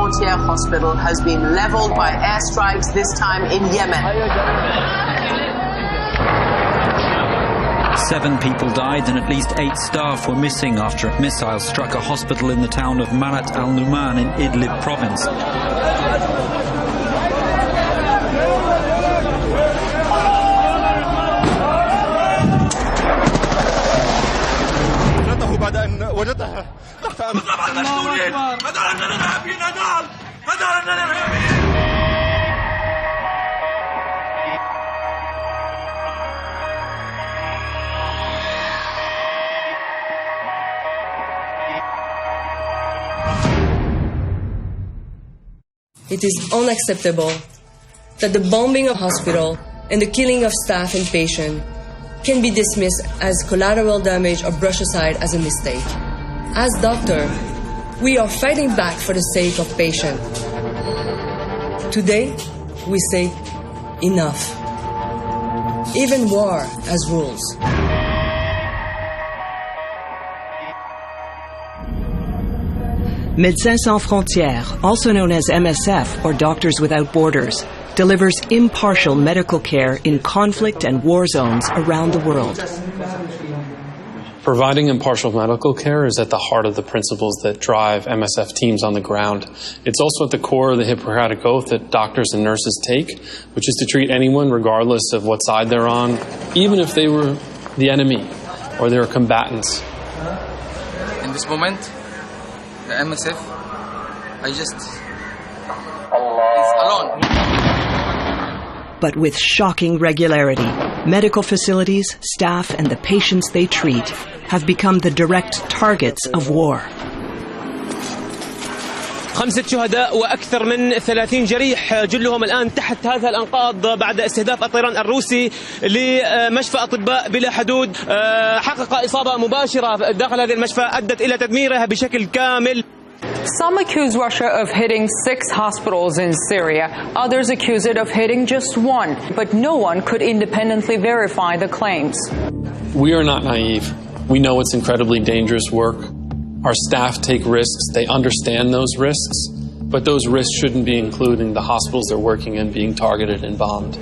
Frontières hospital has been leveled by airstrikes, this time in Yemen. 7 people died and at least 8 staff were missing after a missile struck a hospital in the town of Malat al-Numan in Idlib province. It is unacceptable that the bombing of hospital and the killing of staff and patients can be dismissed as collateral damage or brushed aside as a mistake. As doctors, we are fighting back for the sake of patients. Today, we say enough. Even war has rules. Médecins Sans Frontières, also known as MSF or Doctors Without Borders, delivers impartial medical care in conflict and war zones around the world. Providing impartial medical care is at the heart of the principles that drive MSF teams on the ground. It's also at the core of the Hippocratic Oath that doctors and nurses take, which is to treat anyone regardless of what side they're on, even if they were the enemy or they were combatants. In this moment, the MSF, is alone. But with shocking regularity, medical facilities, staff, and the patients they treat have become the direct targets of war. 5 شهداء وأكثر من 30 جريح جلهم الآن تحت هذه الأنقاض بعد استهداف الطيران الروسي لمشفى أطباء بلا حدود. حقق إصابة مباشرة داخل هذه المشفى أدت إلى تدميرها بشكل كامل. Some accuse Russia of hitting 6 hospitals in Syria. Others accuse it of hitting just 1. But no one could independently verify the claims. We are not naive. We know it's incredibly dangerous work. Our staff take risks. They understand those risks. But those risks shouldn't be including the hospitals they're working in being targeted and bombed.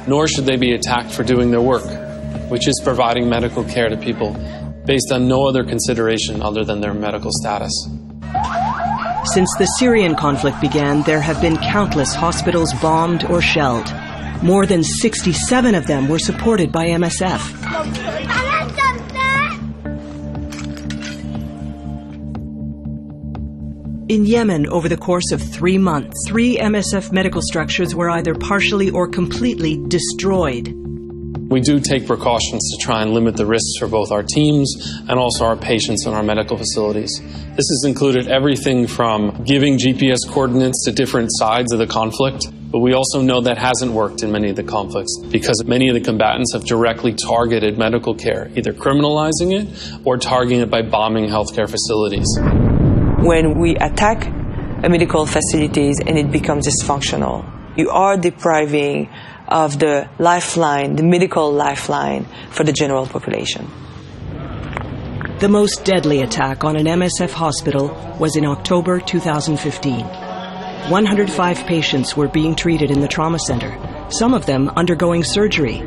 Nor should they be attacked for doing their work, which is providing medical care to people based on no other consideration other than their medical status. Since the Syrian conflict began, there have been countless hospitals bombed or shelled. More than 67 of them were supported by MSF. In Yemen, over the course of 3 months, 3 MSF medical structures were either partially or completely destroyed. We do take precautions to try and limit the risks for both our teams and also our patients in our medical facilities. This has included everything from giving GPS coordinates to different sides of the conflict, but we also know that hasn't worked in many of the conflicts because many of the combatants have directly targeted medical care, either criminalizing it or targeting it by bombing healthcare facilities. When we attack medical facilities and it becomes dysfunctional, you are depriving of the lifeline, the medical lifeline for the general population. The most deadly attack on an MSF hospital was in October 2015. 105 patients were being treated in the trauma center, some of them undergoing surgery.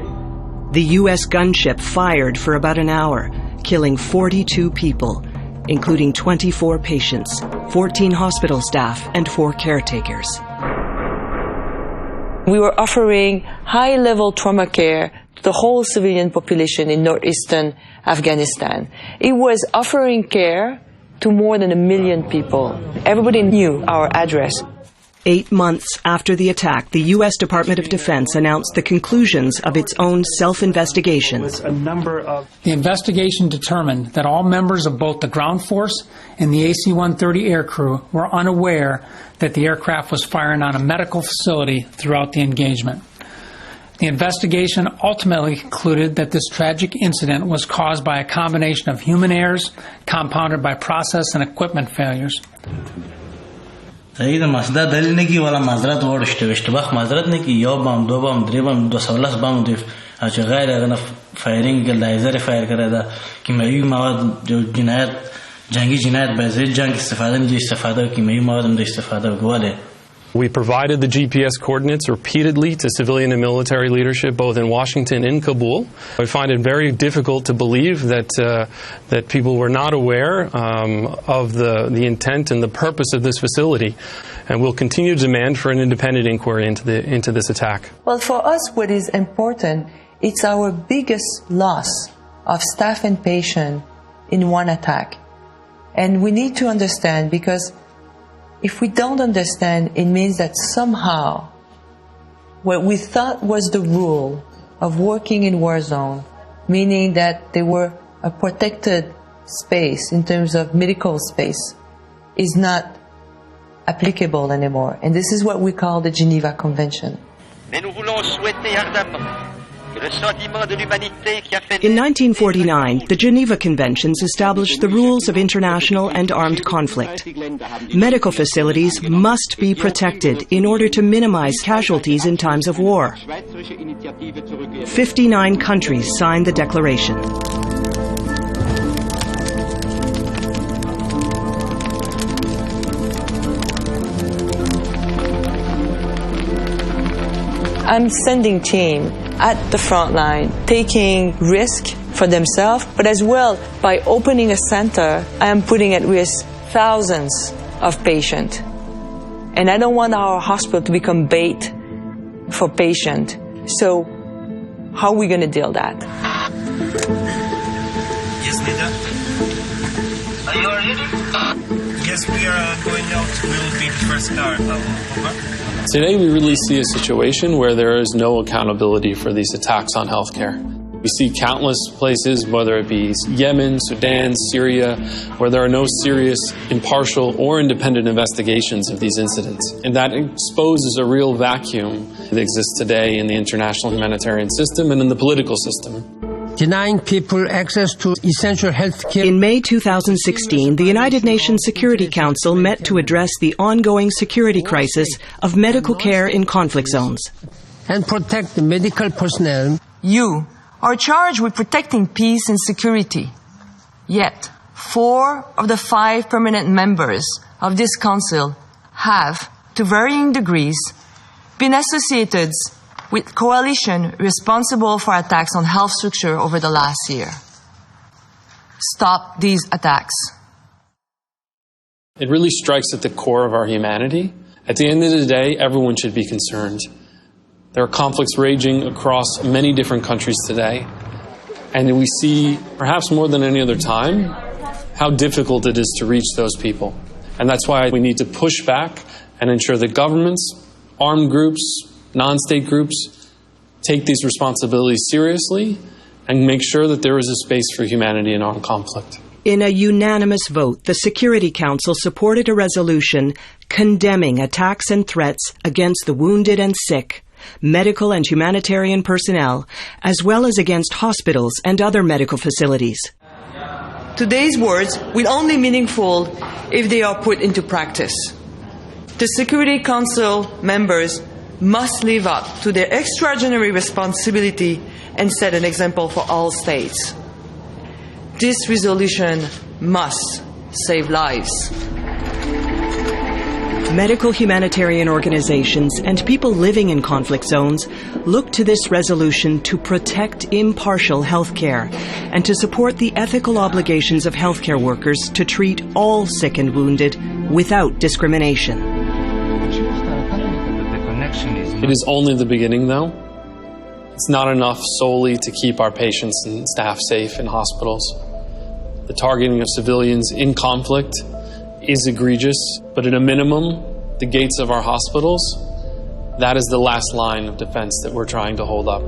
The U.S. gunship fired for about an hour, killing 42 people, including 24 patients, 14 hospital staff, and 4 caretakers. We were offering high-level trauma care to the whole civilian population in northeastern Afghanistan. It was offering care to more than 1 million people. Everybody knew our address. 8 months after the attack, the U.S. Department of Defense announced the conclusions of its own self-investigation. The investigation determined that all members of both the ground force and the AC-130 aircrew were unaware that the aircraft was firing on a medical facility throughout the engagement. The investigation ultimately concluded that this tragic incident was caused by a combination of human errors compounded by process and equipment failures. إذا مصدر دلیل نگی ولی معذرت وارد اشتباه معذرت نگی یا بام دو بام دری بام 210 بام دیف از غیر اگر فایرینگ لایزر فایر کرده که میگی مواد جو جنایت جنگی جنایت به ضد جنگ استفاده می‌کنه استفاده که می مادم استفاده گواله. We provided the GPS coordinates repeatedly to civilian and military leadership, both in Washington and Kabul. I find it very difficult to believe that people were not aware of the intent and the purpose of this facility, and we'll continue to demand for an independent inquiry into this attack. Well, for us, what is important, it's our biggest loss of staff and patient in one attack. And we need to understand, because if we don't understand, it means that somehow what we thought was the rule of working in war zone, meaning that they were a protected space in terms of medical space, is not applicable anymore. And this is what we call the Geneva Convention. In 1949, the Geneva Conventions established the rules of international and armed conflict. Medical facilities must be protected in order to minimize casualties in times of war. 59 countries signed the declaration. I'm sending team at the front line, taking risk for themselves, but as well, by opening a center, I am putting at risk thousands of patients. And I don't want our hospital to become bait for patients. So how are we going to deal with that? Yes, Nida. Are you ready? Yes, we are going out. We will be the first car. Over. Today we really see a situation where there is no accountability for these attacks on healthcare. We see countless places, whether it be Yemen, Sudan, Syria, where there are no serious, impartial, or independent investigations of these incidents. And that exposes a real vacuum that exists today in the international humanitarian system and in the political system. Denying people access to essential health care. In May 2016, the United Nations Security Council met to address the ongoing security crisis of medical care in conflict zones. And protect the medical personnel. You are charged with protecting peace and security. Yet, 4 of the 5 permanent members of this council have, to varying degrees, been associated with coalition responsible for attacks on health structure over the last year. Stop these attacks. It really strikes at the core of our humanity. At the end of the day, everyone should be concerned. There are conflicts raging across many different countries today. And we see, perhaps more than any other time, how difficult it is to reach those people. And that's why we need to push back and ensure that governments, armed groups, non-state groups take these responsibilities seriously and make sure that there is a space for humanity in armed conflict. In a unanimous vote, the Security Council supported a resolution condemning attacks and threats against the wounded and sick, medical and humanitarian personnel, as well as against hospitals and other medical facilities. Today's words will only be meaningful if they are put into practice. The Security Council members must live up to their extraordinary responsibility and set an example for all states. This resolution must save lives. Medical humanitarian organizations and people living in conflict zones look to this resolution to protect impartial health care and to support the ethical obligations of healthcare workers to treat all sick and wounded without discrimination. It is only the beginning, though. It's not enough solely to keep our patients and staff safe in hospitals. The targeting of civilians in conflict is egregious, but at a minimum, the gates of our hospitals, that is the last line of defense that we're trying to hold up.